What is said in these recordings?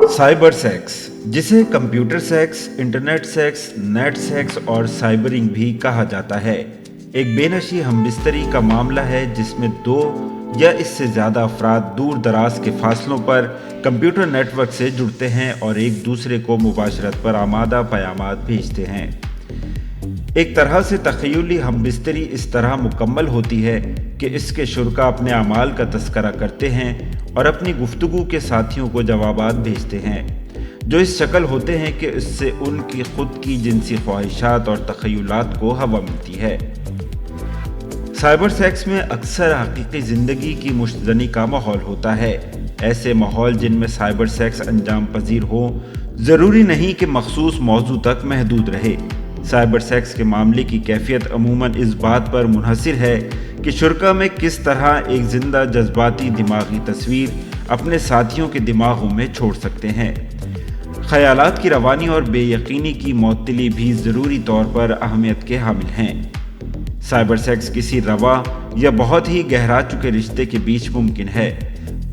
Cyber sex, जिसे computer sex, internet sex, net sex और साइबरिंग भी कहा जाता है, एक बेनशी हमबिस्तरी का मामला है जिसमें दो या इससे ज़्यादा अफराद दूर दराज के फासलों पर कंप्यूटर नेटवर्क से जुड़ते हैं और एक दूसरे को मुबाशरत पर आमादा पैगामात भेजते हैं। एक तरह से तख़य्युली हमबिस्तरी इस तरह मुकम्मल होती है कि इसके शुरका अपने अमाल का तस्करा करते हैं और अपनी गुफ्तगू के साथियों को जवाबात भेजते हैं, जो इस शक्ल होते हैं कि इससे उनकी खुद की जिनसी ख्वाहिशात और तख़य्युलात को हवा मिलती है। साइबर सेक्स में अक्सर हकीकी ज़िंदगी की मुश्तनी का माहौल होता है। ऐसे माहौल जिनमें साइबर सेक्स अंजाम पजीर हो, ज़रूरी नहीं कि मखसूस मौजू तक महदूद रहे। साइबर सेक्स के मामले की कैफियत अमूमन इस बात पर मुनहसिर है कि शुरका में किस तरह एक जिंदा जज्बाती दिमागी तस्वीर अपने साथियों के दिमागों में छोड़ सकते हैं। ख्यालात की रवानी और बेयकीनी की मअतली भी ज़रूरी तौर पर अहमियत के हामिल हैं। साइबर सेक्स किसी रवा या बहुत ही गहरा चुके रिश्ते के बीच मुमकिन है,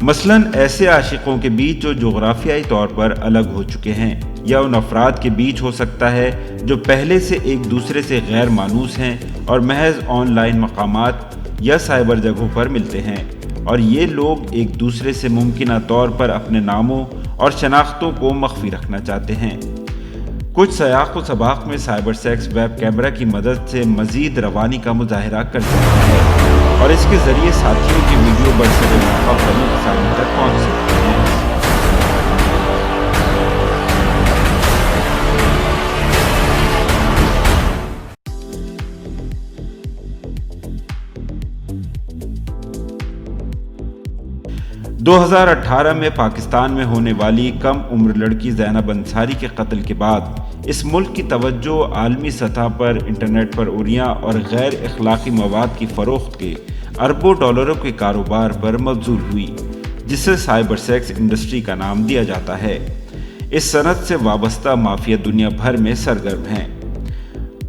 मसलन ऐसे आशिकों के बीच जो जोग्राफियाई तौर पर अलग हो चुके हैं, या उन अफराद के बीच हो सकता है जो पहले से एक दूसरे से गैर मानूस हैं और महज ऑनलाइन मकामात या साइबर जगहों पर मिलते हैं, और ये लोग एक दूसरे से मुमकिना तौर पर अपने नामों और शनाख्तों को मख्फी रखना चाहते हैं। कुछ सयाक़ व सबाक़ में साइबर सेक्स वेब कैमरा की मदद से मज़ीद रवानी का मुजाहिरा कर सकता है और इसके ज़रिए साथियों की वीडियो बरसरे मौका बनी सामने तक पहुँच सकती है। 2018 में पाकिस्तान में होने वाली कम उम्र लड़की ज़ैनब अंसारी के कत्ल के बाद इस मुल्क की तवज्जो आलमी सतह पर इंटरनेट पर उरियां और गैर अखलाकी मवाद की फ़रोख्त के अरबों डॉलरों के कारोबार पर मबजूल हुई, जिसे साइबर सेक्स इंडस्ट्री का नाम दिया जाता है। इस सनत से वाबस्ता माफिया दुनिया भर में सरगर्म हैं।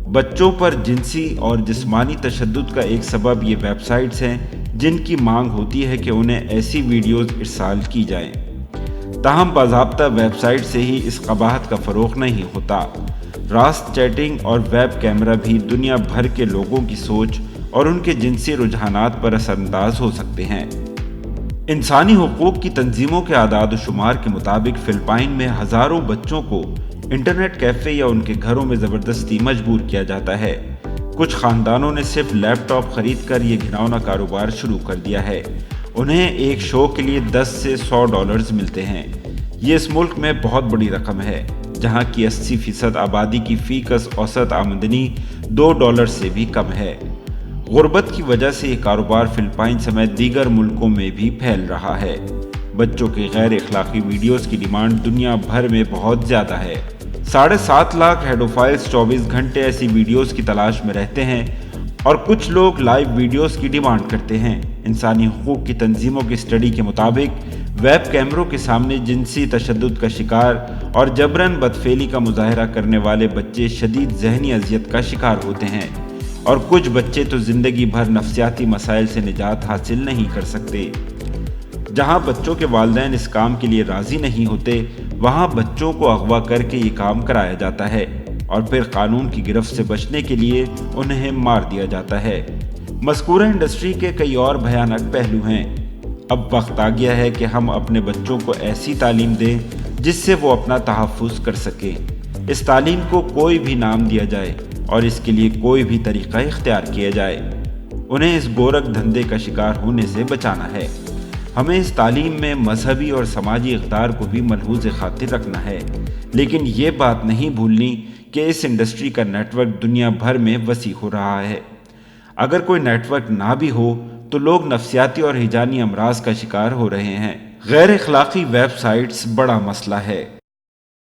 बच्चों पर जिनसी और जिस्मानी तशद्दुद का एक सबब ये वेबसाइट्स हैं जिनकी मांग होती है कि उन्हें ऐसी वीडियोज़ इरसाल की जाएं। ताहम बाज़ाब्ता वेबसाइट से ही इस कबाहत का फ़रोग़ नहीं होता। रास्त चैटिंग और वेब कैमरा भी दुनिया भर के लोगों की सोच और उनके जिनसी रुझानात पर असरअंदाज हो सकते हैं। इंसानी हुकूक़ की तंजीमों के आदाद शुमार के मुताबिक फ़िलिपाइन में हज़ारों बच्चों को इंटरनेट कैफ़े या उनके घरों में ज़बरदस्ती मजबूर किया जाता है। कुछ ख़ानदानों ने सिर्फ लैपटॉप ख़रीद कर ये घिनौना कारोबार शुरू कर दिया है। उन्हें एक शो के लिए 10 से $100 मिलते हैं। ये इस मुल्क में बहुत बड़ी रकम है, जहाँ की 80% आबादी की फ़ीकस औसत आमदनी $2 से भी कम है। गुर्बत की वजह से ये कारोबार फ़िलिपाइन समेत दीगर मुल्कों में भी फैल रहा है। बच्चों के गैर अखलाकी वीडियोज़ की डिमांड दुनिया भर में बहुत ज़्यादा है। 7.5 लाख हेडोफाइल्स 24 घंटे ऐसी वीडियोस की तलाश में रहते हैं और कुछ लोग लाइव वीडियोस की डिमांड करते हैं। इंसानी हुकूक की तंजीमों की स्टडी के मुताबिक वेब कैमरों के सामने जिनसी तशद्दुद का शिकार और जबरन बदफेली का मुजाहरा करने वाले बच्चे शदीद जहनी अजियत का शिकार होते हैं, और कुछ बच्चे तो ज़िंदगी भर नफ्सियाती मसाइल से निजात हासिल नहीं कर सकते। जहाँ बच्चों के वालिदैन इस काम के लिए राज़ी नहीं होते, वहाँ बच्चों को अगवा करके ये काम कराया जाता है और फिर कानून की गिरफ्त से बचने के लिए उन्हें मार दिया जाता है। मज़कूरा इंडस्ट्री के कई और भयानक पहलू हैं। अब वक्त आ गया है कि हम अपने बच्चों को ऐसी तालीम दें जिससे वो अपना तहफ़्फ़ुज़ कर सकें। इस तालीम को कोई भी नाम दिया जाए और इसके लिए कोई भी तरीक़ा इख्तियार किया जाए। उन्हें इस गोरख धंधे का शिकार होने से बचाना है। हमें इस तालीम में मजहबी और समाजी इक़्तिदार को भी मलहूज़ खातिर रखना है, लेकिन ये बात नहीं भूलनी कि इस इंडस्ट्री का नेटवर्क दुनिया भर में वसी हो रहा है। अगर कोई नेटवर्क ना भी हो तो लोग नफ्सियाती और हिजानी अमराज का शिकार हो रहे हैं। गैर अखलाकी वेबसाइट्स बड़ा मसला है।